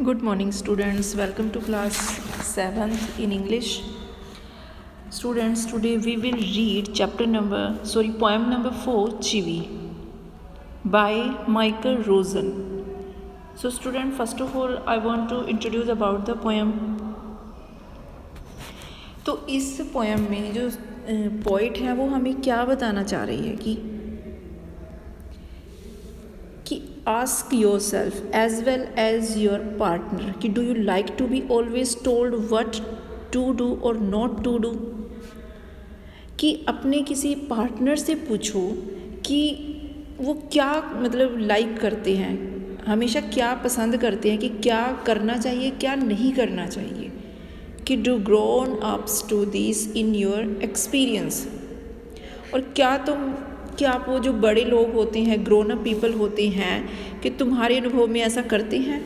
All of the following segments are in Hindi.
Good morning students, welcome to class 7th in English. Students, today we will read poem number 4, Chivi by Michael Rosen. So student, first of all I want to introduce about the poem. तो इस पोएम में जो पोइट है वो हमें क्या बताना चाह रही है कि ask yourself as well as your partner कि do you like to be always told what to do or not to do, कि अपने किसी पार्टनर से पूछो कि वो क्या मतलब लाइक करते हैं, हमेशा क्या पसंद करते हैं, कि क्या करना चाहिए क्या नहीं करना चाहिए, कि do grown ups to this in your experience, और क्या आप वो जो बड़े लोग होते हैं ग्रोन अप पीपल होते हैं कि तुम्हारे अनुभव में ऐसा करते हैं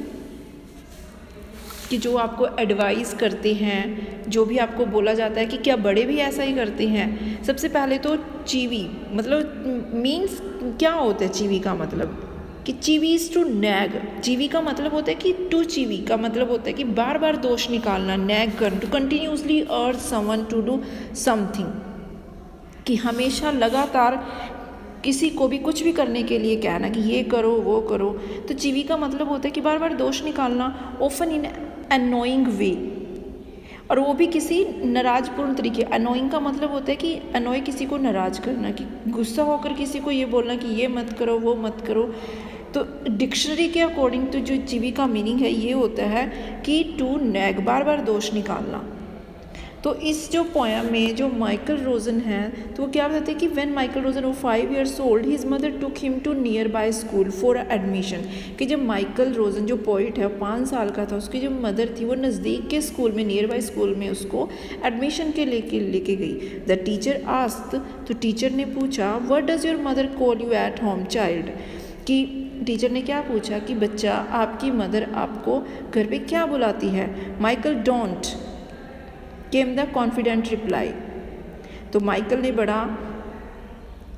कि जो आपको एडवाइस करते हैं, जो भी आपको बोला जाता है कि क्या बड़े भी ऐसा ही करते हैं। सबसे पहले तो चीवी मतलब मीन्स क्या होता है, चीवी का मतलब कि चीवी इज़ टू नैग। चीवी का मतलब होता है कि टू चीवी का मतलब होता है कि बार बार दोष निकालना, नैग करना, टू कंटिन्यूसली अर्ज समवन टू डू समथिंग, कि हमेशा लगातार किसी को भी कुछ भी करने के लिए कहना कि ये करो वो करो। तो चीवी का मतलब होता है कि बार बार दोष निकालना, ऑफन इन अनोइंग वे, और वो भी किसी नाराजपूर्ण तरीके। अनोइंग का मतलब होता है कि अनोय किसी को नाराज करना, कि गुस्सा होकर किसी को ये बोलना कि ये मत करो वो मत करो। तो डिक्शनरी के अकॉर्डिंग तो जो चीवी का मीनिंग है ये होता है कि टू नैग, बार बार दोष निकालना। तो इस जो पोएम में जो माइकल रोजन है तो वो क्या बताते हैं कि व्हेन माइकल रोजन वो 5 years old, his mother took him to nearby school for admission, कि जब माइकल रोजन जो पोइट है 5 साल का था, उसकी जो मदर थी वो नज़दीक के स्कूल में, नियर बाय स्कूल में उसको एडमिशन के लेके गई। द टीचर आस्क्ड, तो टीचर ने पूछा what does your mother call you at home child, कि टीचर ने क्या पूछा कि बच्चा आपकी मदर आपको घर पे क्या बुलाती है। Michael don't came the confident reply, तो माइकल ने बड़ा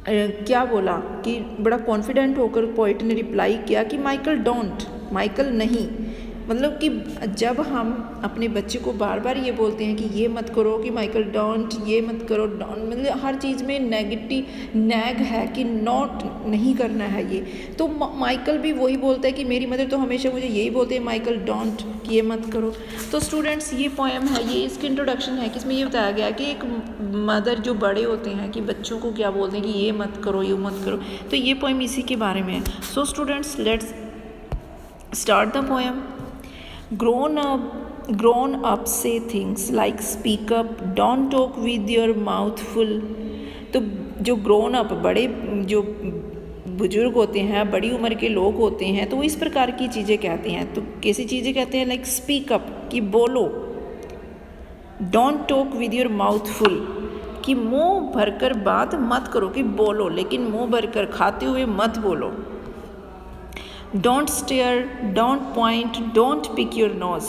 क्या बोला कि बड़ा कॉन्फिडेंट होकर पोइट ने रिप्लाई किया कि माइकल डोंट, माइकल नहीं। मतलब कि जब हम अपने बच्चे को बार बार ये बोलते हैं कि ये मत करो, कि माइकल डोंट, ये मत करो, डोंट, मतलब हर चीज़ में नेगेटिव नैग है कि नॉट नहीं करना है ये। तो माइकल भी वही बोलता है कि मेरी मदर तो हमेशा मुझे यही बोलते हैं माइकल डोंट, कि ये मत करो। तो स्टूडेंट्स ये पोएम है, ये इसकी इंट्रोडक्शन है कि इसमें ये बताया गया कि एक मदर जो बड़े होते हैं कि बच्चों को क्या बोलते हैं कि ये मत करो ये मत करो। तो ये पोएम इसी के बारे में है। So students let's start the poem. Grown up say things like speak up, don't talk with your mouth full। तो जो grown up बड़े जो बुजुर्ग होते हैं, बड़ी उम्र के लोग होते हैं, तो वो इस प्रकार की चीज़ें कहते हैं। तो कैसी चीज़ें कहते हैं, लाइक स्पीक अप कि बोलो, don't talk with your mouth full कि मुंह भरकर बात मत करो, कि बोलो लेकिन मुंह भरकर खाते हुए मत बोलो। Don't stare, don't point, don't pick your nose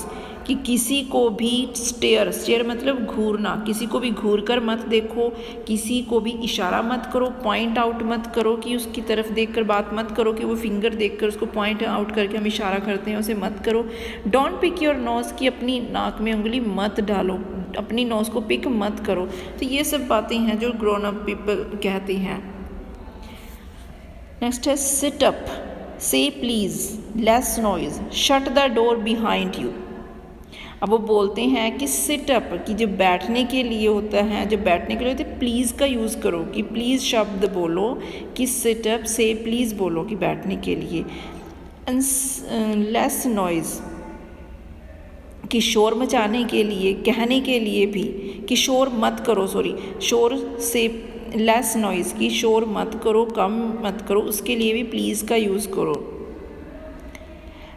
कि किसी को भी स्टेयर मतलब घूरना, किसी को भी घूर कर मत देखो, किसी को भी इशारा मत करो, पॉइंट आउट मत करो कि उसकी तरफ देखकर बात मत करो, कि वो फिंगर देखकर उसको पॉइंट आउट करके हम इशारा करते हैं उसे मत करो। डोंट पिक योर नोज कि अपनी नाक में उंगली मत डालो, अपनी नोज को पिक मत करो। तो ये सब बातें हैं जो ग्रोन अप पीपल कहते हैं। नेक्स्ट है सिट अप, से please, less noise, shut the door behind you. अब वो बोलते हैं कि सिट अप कि जब बैठने के लिए होता है, जब बैठने के लिए होता है प्लीज़ का यूज़ करो, कि प्लीज़ शब्द बोलो, कि सिट अप से प्लीज़ बोलो कि बैठने के लिए। लेस नॉइज़ कि शोर मचाने के लिए, कहने के लिए भी कि शोर मत करो, शोर से लेस नॉइज़ की शोर मत करो, कम मत करो, उसके लिए भी प्लीज़ का यूज़ करो।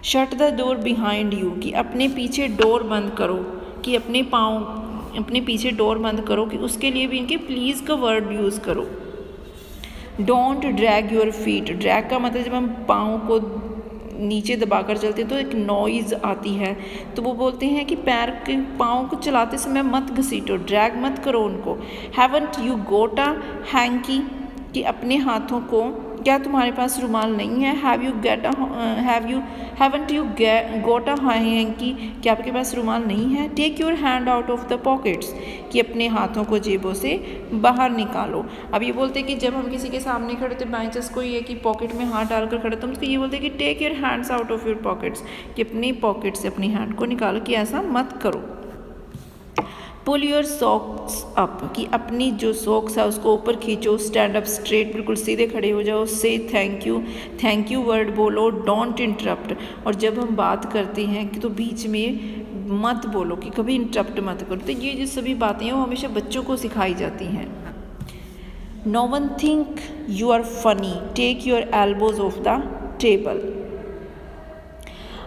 Shut the door behind you कि अपने पीछे डोर बंद करो, कि अपने पीछे डोर बंद करो, कि उसके लिए भी इनके प्लीज़ का वर्ड यूज़ करो। Don't drag your feet, drag का मतलब जब हम पाँव को नीचे दबाकर चलते हैं तो एक नॉइज़ आती है, तो वो बोलते हैं कि पैर के पाँव को चलाते समय मत घसीटो, ड्रैग मत करो उनको। Haven't you got a hanky कि अपने हाथों को क्या तुम्हारे पास रुमाल नहीं है? Haven't you got a hanky, क्या आपके पास रुमाल नहीं है? Take your hand out of the pockets, कि अपने हाथों को जेबों से बाहर निकालो। अब ये बोलते हैं कि जब हम किसी के सामने खड़े थे, बाई चांस कोई है कि पॉकेट में हाथ डालकर खड़े, तो हम उसको ये बोलते हैं कि take your hands out of your pockets, कि अपनी पॉकेट से अपनी हैंड को निकालो, कि ऐसा मत करो। पुल योर सॉक्स अप, कि अपनी जो सॉक्स है उसको ऊपर खींचो। स्टैंड अप स्ट्रेट, बिल्कुल सीधे खड़े हो जाओ। से थैंक यू वर्ड बोलो। डोंट इंटरप्ट, और जब हम बात करते हैं कि तो बीच में मत बोलो, कि कभी इंटरप्ट मत करो। तो ये जो सभी बातें हैं वो हमेशा बच्चों को सिखाई जाती हैं। No one think you are funny, take your elbows off the table.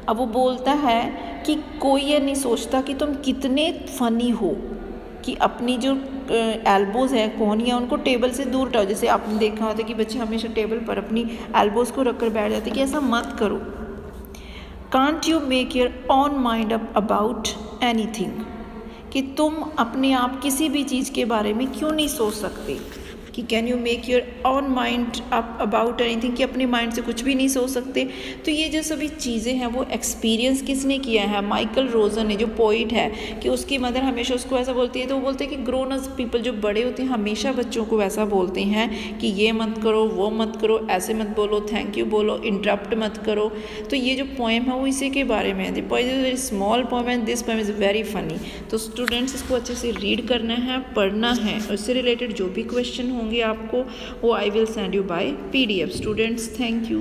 अब वो बोलता है कि कोई ये नहीं सोचता कि तुम कितने फ़नी हो, कि अपनी जो एल्बोज़ है, कोहनियाँ, उनको टेबल से दूर हटाओ। जैसे आपने देखा होता है कि बच्चे हमेशा टेबल पर अपनी एल्बोज़ को रखकर बैठ जाते हैं, कि ऐसा मत करो। Can't you make your on mind up about anything, कि तुम अपने आप किसी भी चीज़ के बारे में क्यों नहीं सोच सकते, कि can you make your on mind up about anything, कि अपने माइंड से कुछ भी नहीं सोच सकते। तो ये जो सभी चीज़ें हैं वो एक्सपीरियंस किसने किया है? माइकल रोजन ने, जो पोइट है, कि उसकी मदर हमेशा उसको ऐसा बोलती है। तो वो बोलते हैं कि ग्रोन अप पीपल, जो बड़े होते हैं, हमेशा बच्चों को वैसा बोलते हैं कि ये मत करो, वो मत करो, ऐसे मत बोलो, थैंक यू बोलो, इंटरप्ट मत करो। तो ये जो पोएम है वो इसी के बारे में है। The poem is very small poem and this poem is very funny. तो स्टूडेंट्स इसको अच्छे से रीड करना है, पढ़ना है, और इससे रिलेटेड जो भी क्वेश्चन होंगे आपको, वो I will send you by PDF। Students, thank you.